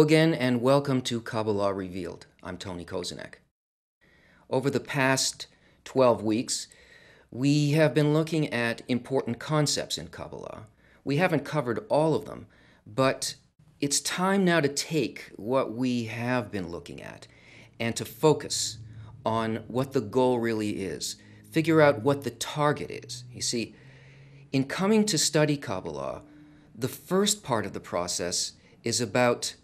again, and welcome to Kabbala Revealed. I'm Tony Kozenek. Over the past 12 weeks, we have been looking at important concepts in Kabbala. We haven't covered all of them, but it's time now to take what we have been looking at and to focus on what the goal really is, figure out what the target is. You see, in coming to study Kabbala, the first part of the process is about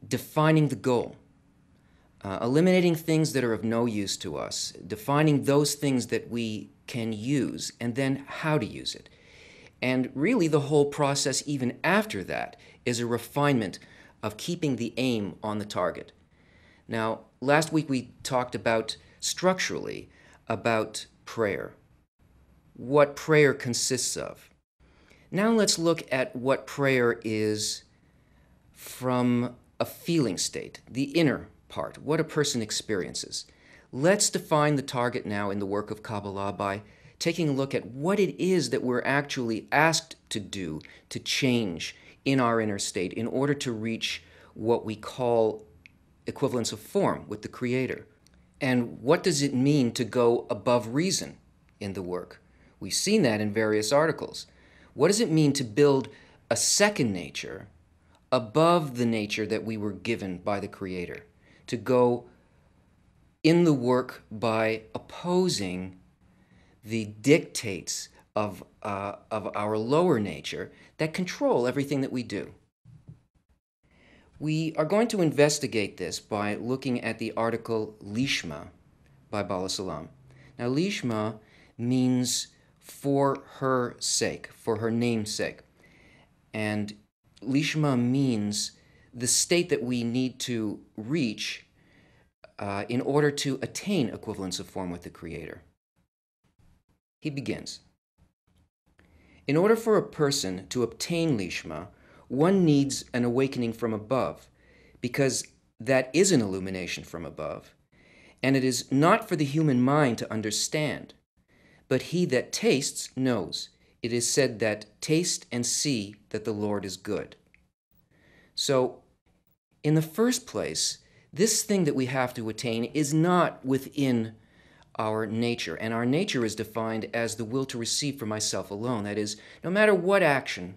defining the goal, eliminating things that are of no use to us, defining those things that we can use, and then how to use it. And really the whole process, even after that, is a refinement of keeping the aim on the target. Now, last week we talked about, structurally, about prayer, what prayer consists of. Now let's look at what prayer is from a feeling state, the inner part, what a person experiences. Let's define the target now in the work of Kabbala by taking a look at what it is that we're actually asked to do to change in our inner state in order to reach what we call equivalence of form with the Creator. And what does it mean to go above reason in the work? We've seen that in various articles. What does it mean to build a second nature above the nature that we were given by the Creator? To go in the work by opposing the dictates of our lower nature that control everything that we do. We are going to investigate this by looking at the article Lishma by Bala Salam. Now, Lishma means for her sake, for her name's sake. And Lishma means the state that we need to reach in order to attain equivalence of form with the Creator. He begins. In order for a person to obtain Lishma, one needs an awakening from above, because that is an illumination from above, and it is not for the human mind to understand. But he that tastes knows. It is said that taste and see that the Lord is good. So, in the first place, this thing that we have to attain is not within our nature, and our nature is defined as the will to receive for myself alone. That is, no matter what action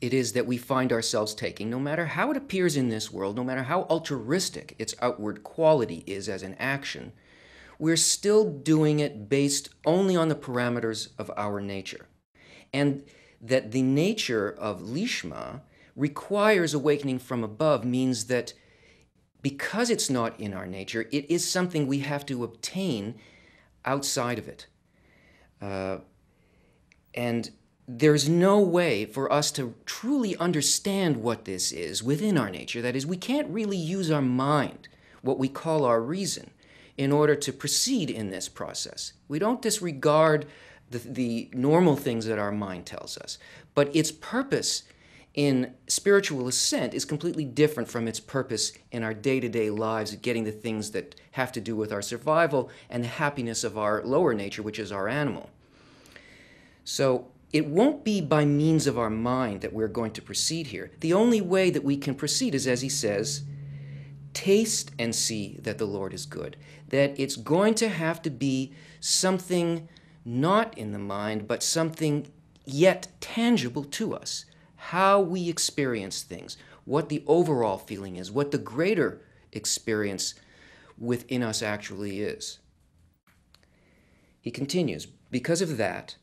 it is that we find ourselves taking, no matter how it appears in this world, no matter how altruistic its outward quality is as an action, we're still doing it based only on the parameters of our nature. And that the nature of Lishma requires awakening from above means that because it's not in our nature, it is something we have to obtain outside of it. And there's no way for us to truly understand what this is within our nature. That is, we can't really use our mind, what we call our reason, in order to proceed in this process. We don't disregard the normal things that our mind tells us, but its purpose in spiritual ascent is completely different from its purpose in our day-to-day lives, getting the things that have to do with our survival and the happiness of our lower nature, which is our animal. So it won't be by means of our mind that we're going to proceed here. The only way that we can proceed is, as he says, taste and see that the Lord is good. That it's going to have to be something not in the mind, but something yet tangible to us. How we experience things, what the overall feeling is, what the greater experience within us actually is. He continues, because of that,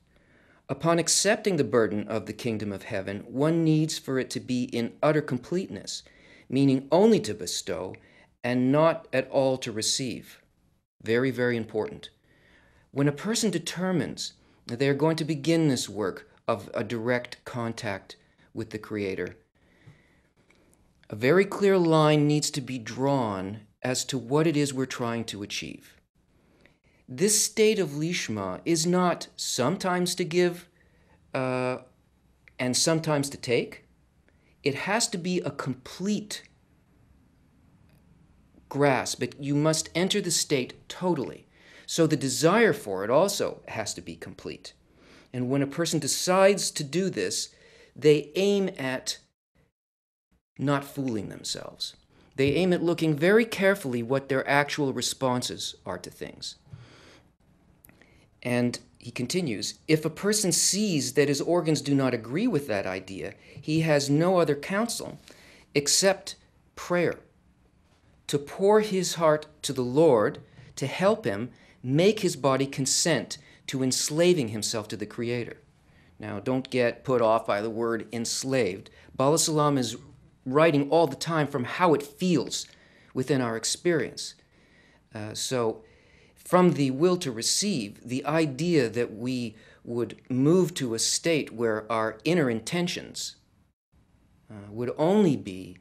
upon accepting the burden of the kingdom of heaven, one needs for it to be in utter completeness, meaning only to bestow and not at all to receive. Very, very important. When a person determines that they are going to begin this work of a direct contact with the Creator, a very clear line needs to be drawn as to what it is we're trying to achieve. This state of Lishma is not sometimes to give and sometimes to take. It has to be a complete grasp, but you must enter the state totally. So the desire for it also has to be complete. And when a person decides to do this, they aim at not fooling themselves. They aim at looking very carefully what their actual responses are to things. And he continues, if a person sees that his organs do not agree with that idea, he has no other counsel except prayer, to pour his heart to the Lord, to help him make his body consent to enslaving himself to the Creator. Now, don't get put off by the word enslaved. Bala Salam is writing all the time from how it feels within our experience. So, from the will to receive, the idea that we would move to a state where our inner intentions would only be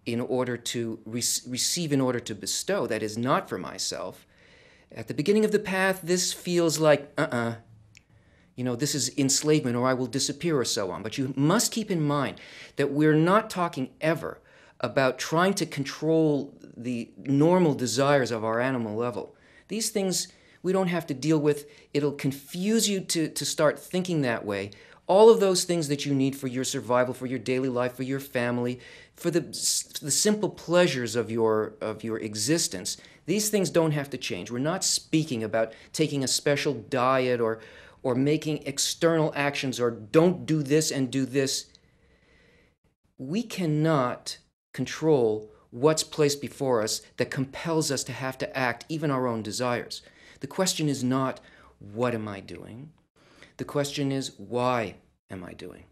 in order to receive, in order to bestow, that is not for myself. At the beginning of the path, this feels like, this is enslavement, or I will disappear, or so on. But you must keep in mind that we're not talking ever about trying to control the normal desires of our animal level. These things we don't have to deal with. It'll confuse you to start thinking that way. All of those things that you need for your survival, for your daily life, for your family, for the simple pleasures of your existence, these things don't have to change. We're not speaking about taking a special diet or making external actions, or don't do this and do this. We cannot control what's placed before us that compels us to have to act, even our own desires. The question is not, what am I doing? The question is, why am I doing?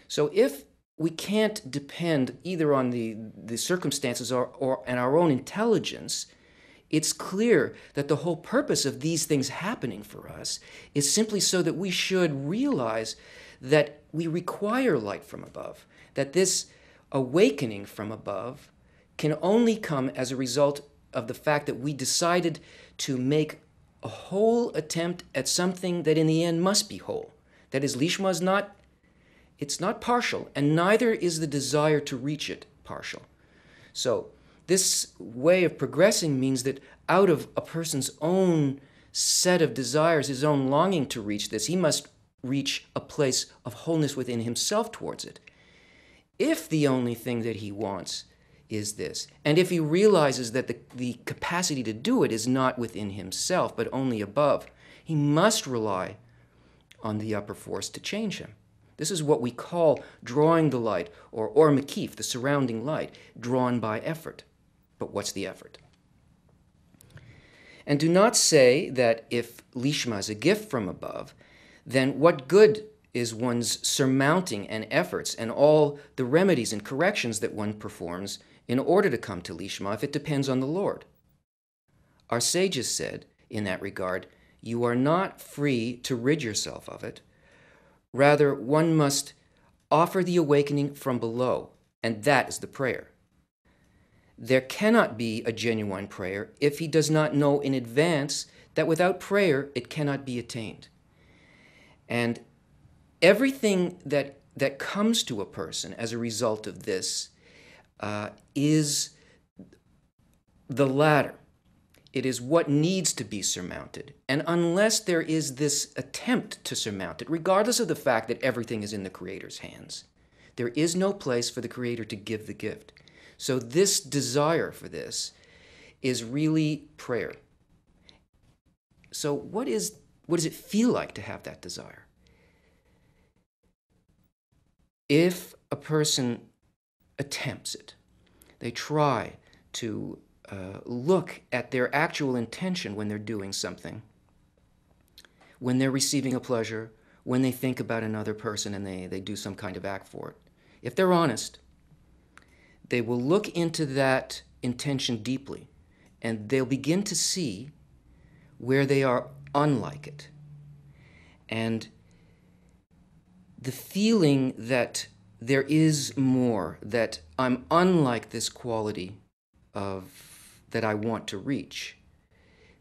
So if we can't depend either on the circumstances or and our own intelligence, it's clear that the whole purpose of these things happening for us is simply so that we should realize that we require light from above, that this awakening from above can only come as a result of the fact that we decided to make a whole attempt at something that in the end must be whole. That is, Lishma is not, it's not partial, and neither is the desire to reach it partial. So this way of progressing means that out of a person's own set of desires, his own longing to reach this, he must reach a place of wholeness within himself towards it. If the only thing that he wants is this, and if he realizes that the capacity to do it is not within himself, but only above, he must rely on the upper force to change him. This is what we call drawing the light, or makif, the surrounding light, drawn by effort. But what's the effort? And do not say that if Lishma is a gift from above, then what good is one's surmounting and efforts and all the remedies and corrections that one performs in order to come to Lishma if it depends on the Lord? Our sages said, in that regard, you are not free to rid yourself of it. Rather, one must offer the awakening from below, and that is the prayer. There cannot be a genuine prayer if he does not know in advance that without prayer it cannot be attained. And everything that comes to a person as a result of this is the latter. It is what needs to be surmounted. And unless there is this attempt to surmount it, regardless of the fact that everything is in the Creator's hands, there is no place for the Creator to give the gift. So this desire for this is really prayer. So what does it feel like to have that desire? If a person attempts it, they try to look at their actual intention when they're doing something, when they're receiving a pleasure, when they think about another person and they do some kind of act for it. If they're honest, they will look into that intention deeply, and they'll begin to see where they are unlike it. And the feeling that there is more, that I'm unlike this quality that I want to reach,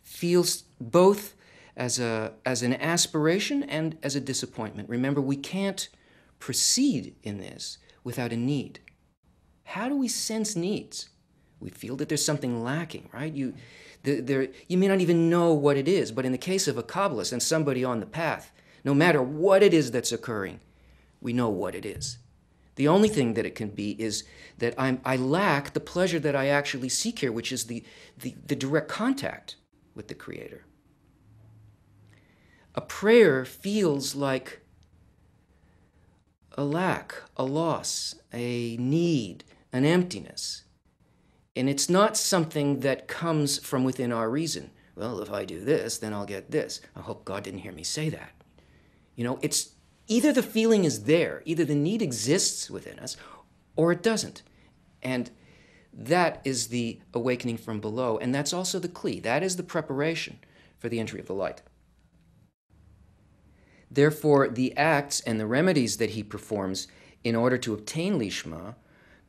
feels both as an aspiration and as a disappointment. Remember, we can't proceed in this without a need. How do we sense needs? We feel that there's something lacking, right? You may not even know what it is, but in the case of a Kabbalist and somebody on the path, no matter what it is that's occurring, we know what it is. The only thing that it can be is that I lack the pleasure that I actually seek here, which is the direct contact with the Creator. A prayer feels like a lack, a loss, a need, an emptiness. And it's not something that comes from within our reason. Well, if I do this, then I'll get this. I hope God didn't hear me say that. You know, it's either the feeling is there, either the need exists within us, or it doesn't. And that is the awakening from below, and that's also the kli. That is the preparation for the entry of the light. Therefore, the acts and the remedies that he performs in order to obtain lishma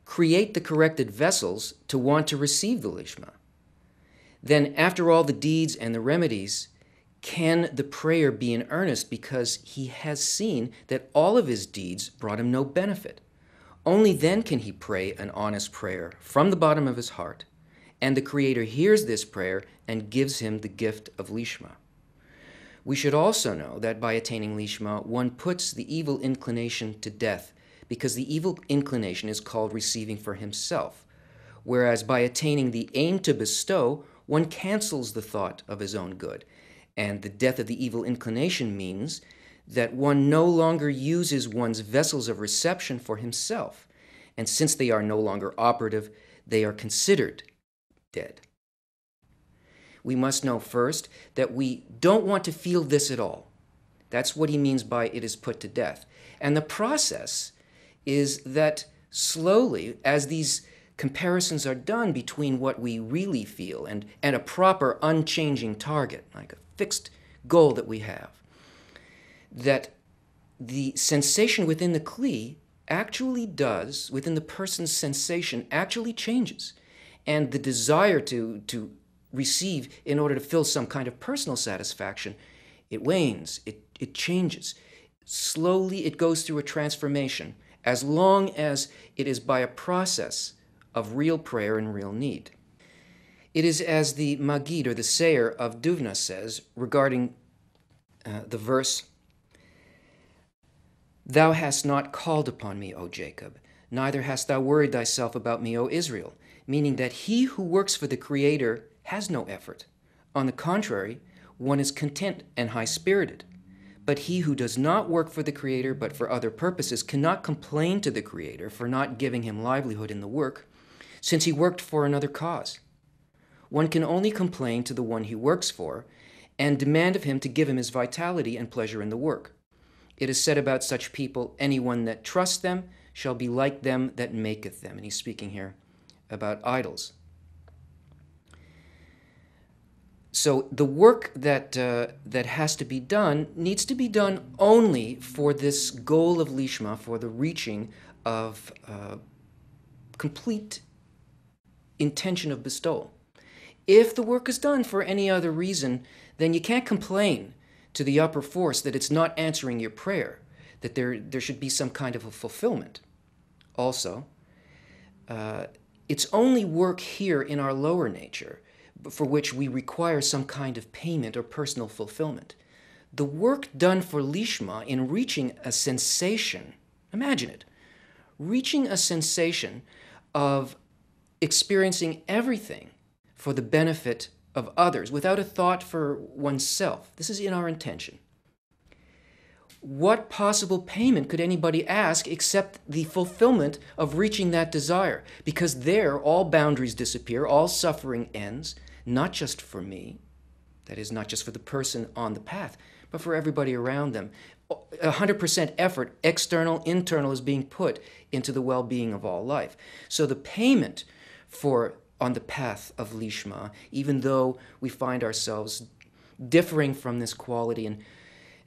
create the corrected vessels to want to receive the lishma. Then, after all the deeds and the remedies, can the prayer be in earnest because he has seen that all of his deeds brought him no benefit? Only then can he pray an honest prayer from the bottom of his heart, and the Creator hears this prayer and gives him the gift of lishma. We should also know that by attaining lishma, one puts the evil inclination to death, because the evil inclination is called receiving for himself, whereas by attaining the aim to bestow, one cancels the thought of his own good. And the death of the evil inclination means that one no longer uses one's vessels of reception for himself, and since they are no longer operative, they are considered dead. We must know first that we don't want to feel this at all. That's what he means by it is put to death. And the process is that slowly, as these comparisons are done between what we really feel and a proper unchanging target, like a fixed goal that we have, that the sensation within the kli actually does, within the person's sensation, actually changes. And the desire to receive in order to fill some kind of personal satisfaction, it wanes, it changes. Slowly it goes through a transformation, as long as it is by a process of real prayer and real need. It is as the Maggid, or the Seir of Duvna, says regarding the verse, "Thou hast not called upon me, O Jacob, neither hast thou worried thyself about me, O Israel," meaning that he who works for the Creator has no effort. On the contrary, one is content and high-spirited. But he who does not work for the Creator but for other purposes cannot complain to the Creator for not giving him livelihood in the work, since he worked for another cause. One can only complain to the one he works for and demand of him to give him his vitality and pleasure in the work. It is said about such people, "Anyone that trusts them shall be like them that maketh them." And he's speaking here about idols. So the work that has to be done needs to be done only for this goal of lishma, for the reaching of complete intention of bestowal. If the work is done for any other reason, then you can't complain to the upper force that it's not answering your prayer, that there should be some kind of a fulfillment. Also, it's only work here in our lower nature for which we require some kind of payment or personal fulfillment. The work done for lishma in reaching a sensation, imagine it, reaching a sensation of experiencing everything for the benefit of others without a thought for oneself. This is in our intention. What possible payment could anybody ask except the fulfillment of reaching that desire? Because there, all boundaries disappear, all suffering ends, not just for me, that is, not just for the person on the path, but for everybody around them. 100% effort, external, internal, is being put into the well-being of all life. So the payment for on the path of lishma, even though we find ourselves differing from this quality and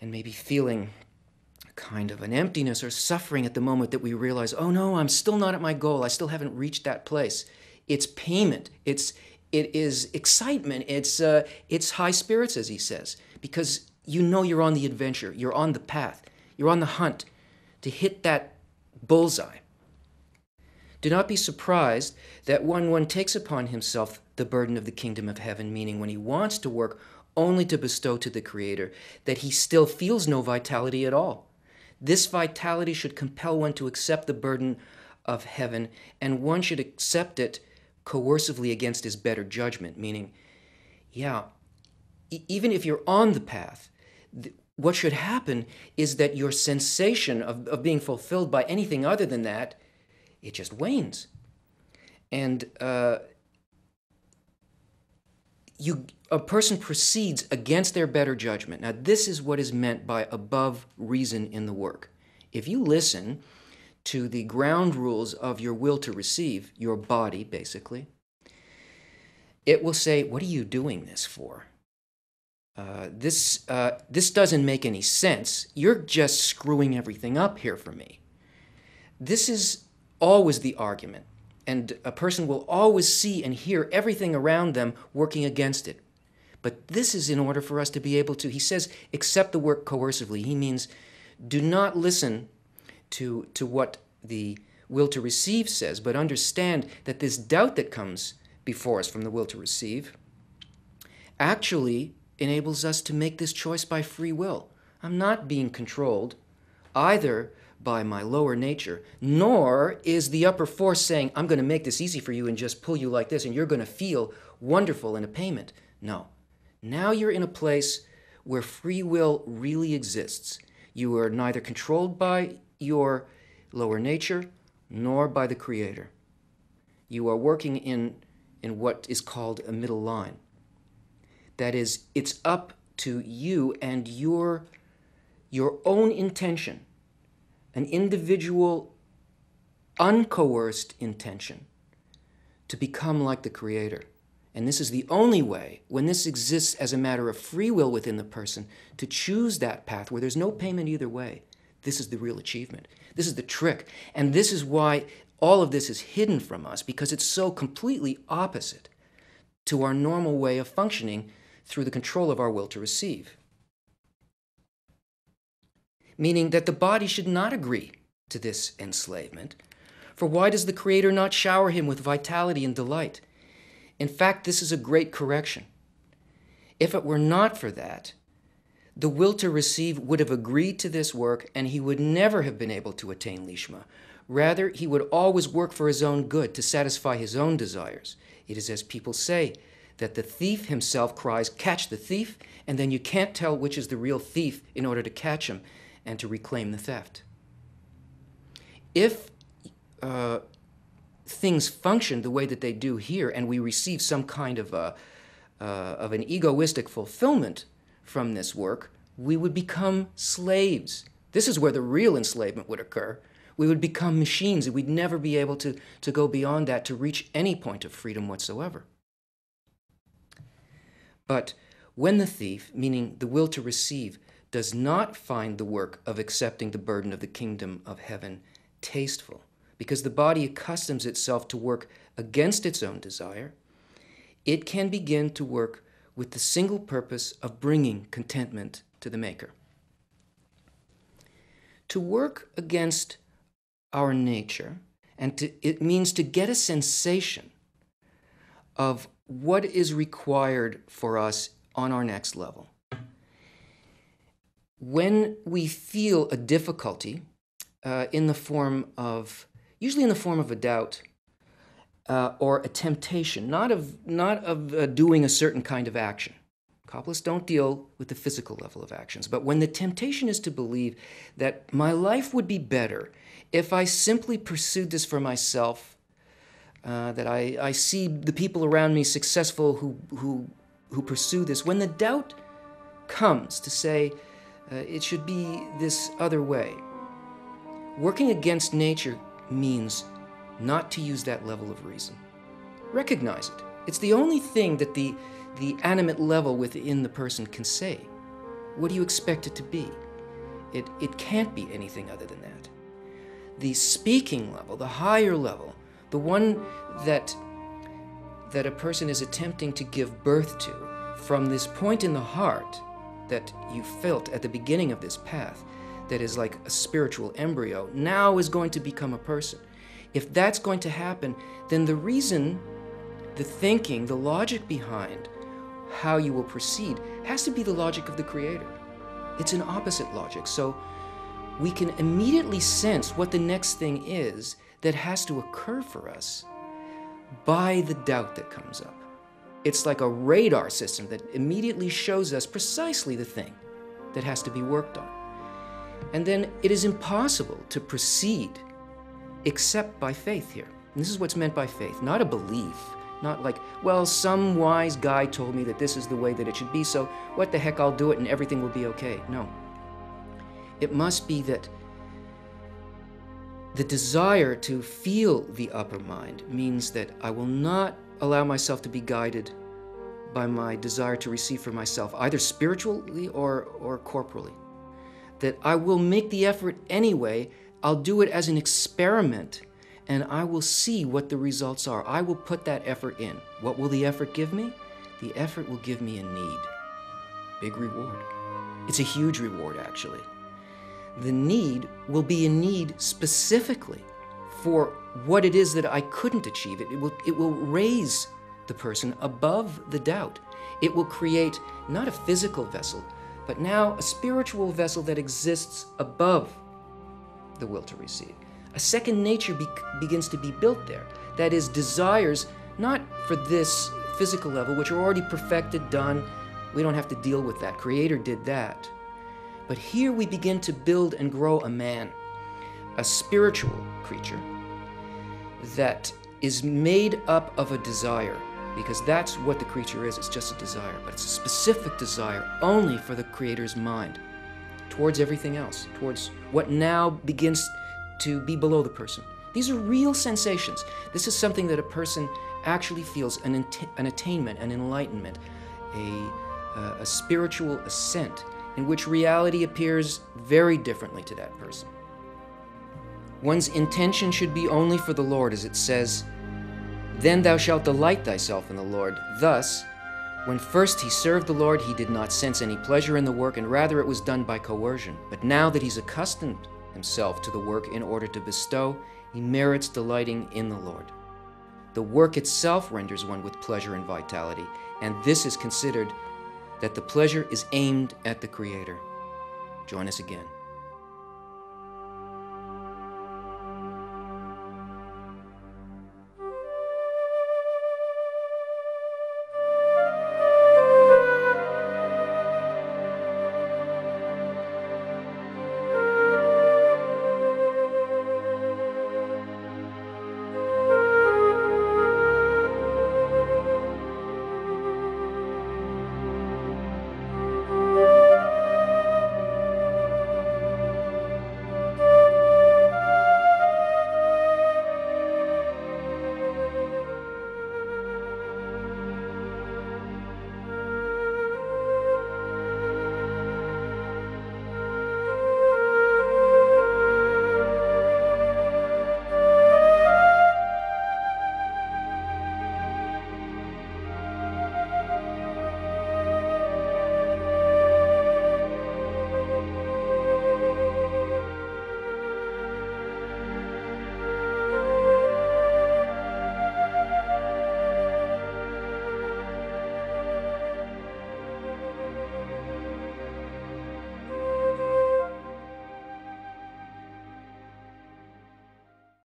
maybe feeling kind of an emptiness or suffering at the moment that we realize, oh no, I'm still not at my goal, I still haven't reached that place. It's payment, it is excitement, it's high spirits, as he says, because you know you're on the adventure, you're on the path, you're on the hunt to hit that bullseye. Do not be surprised that when one takes upon himself the burden of the kingdom of heaven, meaning when he wants to work only to bestow to the Creator, that he still feels no vitality at all. This vitality should compel one to accept the burden of heaven, and one should accept it coercively against his better judgment, meaning, yeah, even if you're on the path, what should happen is that your sensation of being fulfilled by anything other than that, it just wanes. And a person proceeds against their better judgment. Now, this is what is meant by above reason in the work. If you listen to the ground rules of your will to receive, your body, basically, it will say, what are you doing this for? This doesn't make any sense. You're just screwing everything up here for me. This is always the argument. And a person will always see and hear everything around them working against it. But this is in order for us to be able to, he says, accept the work coercively. He means do not listen to what the will to receive says, but understand that this doubt that comes before us from the will to receive actually enables us to make this choice by free will. I'm not being controlled either by my lower nature, nor is the upper force saying, I'm going to make this easy for you and just pull you like this, and you're going to feel wonderful in a payment. No. Now you're in a place where free will really exists. You are neither controlled by your lower nature nor by the Creator. You are working in what is called a middle line. That is, it's up to you and your own intention, an individual, uncoerced intention, to become like the Creator. And this is the only way, when this exists as a matter of free will within the person, to choose that path where there's no payment either way. This is the real achievement. This is the trick. And this is why all of this is hidden from us, because it's so completely opposite to our normal way of functioning through the control of our will to receive. Meaning that the body should not agree to this enslavement. For why does the Creator not shower him with vitality and delight? In fact, this is a great correction. If it were not for that, the will to receive would have agreed to this work, and he would never have been able to attain Lishma. Rather, he would always work for his own good, to satisfy his own desires. It is as people say, that the thief himself cries, catch the thief, and then you can't tell which is the real thief in order to catch him and to reclaim the theft. If things function the way that they do here, and we receive some kind of an egoistic fulfillment from this work, we would become slaves. This is where the real enslavement would occur. We would become machines, and we'd never be able to go beyond that to reach any point of freedom whatsoever. But when the thief, meaning the will to receive, does not find the work of accepting the burden of the kingdom of heaven tasteful, because the body accustoms itself to work against its own desire, it can begin to work with the single purpose of bringing contentment to the Maker. To work against our nature, it means to get a sensation of what is required for us on our next level. When we feel a difficulty usually in the form of a doubt or a temptation, not of doing a certain kind of action. Kabbalists don't deal with the physical level of actions, but when the temptation is to believe that my life would be better if I simply pursued this for myself, that I see the people around me successful who pursue this, when the doubt comes to say it should be this other way, working against nature means not to use that level of reason. Recognize it. It's the only thing that the animate level within the person can say. What do you expect it to be? It can't be anything other than that. The speaking level, the higher level, the one that a person is attempting to give birth to from this point in the heart that you felt at the beginning of this path, that is like a spiritual embryo, now is going to become a person. If that's going to happen, then the reason, the thinking, the logic behind how you will proceed has to be the logic of the Creator. It's an opposite logic. So we can immediately sense what the next thing is that has to occur for us by the doubt that comes up. It's like a radar system that immediately shows us precisely the thing that has to be worked on. And then it is impossible to proceed except by faith here. And this is what's meant by faith, not a belief, not like, well, some wise guy told me that this is the way that it should be, so what the heck, I'll do it and everything will be okay. No. It must be that the desire to feel the upper mind means that I will not allow myself to be guided by my desire to receive for myself, either spiritually or corporally. That I will make the effort anyway, I'll do it as an experiment, and I will see what the results are. I will put that effort in. What will the effort give me? The effort will give me a need. Big reward. It's a huge reward, actually. The need will be a need specifically for what it is that I couldn't achieve. It will raise the person above the doubt. It will create not a physical vessel, but now a spiritual vessel that exists above the will to receive. A second nature begins to be built there. That is, desires not for this physical level, which are already perfected, done. We don't have to deal with that. Creator did that. But here we begin to build and grow a man, a spiritual creature that is made up of a desire, because that's what the creature is. It's just a desire, but it's a specific desire only for the Creator's mind towards everything else, towards what now begins to be below the person. These are real sensations. This is something that a person actually feels, an attainment, an enlightenment, a spiritual ascent in which reality appears very differently to that person. One's intention should be only for the Lord, as it says, "Then thou shalt delight thyself in the Lord." Thus, when first he served the Lord, he did not sense any pleasure in the work, and rather it was done by coercion. But now that he's accustomed himself to the work in order to bestow, he merits delighting in the Lord. The work itself renders one with pleasure and vitality, and this is considered that the pleasure is aimed at the Creator. Join us again.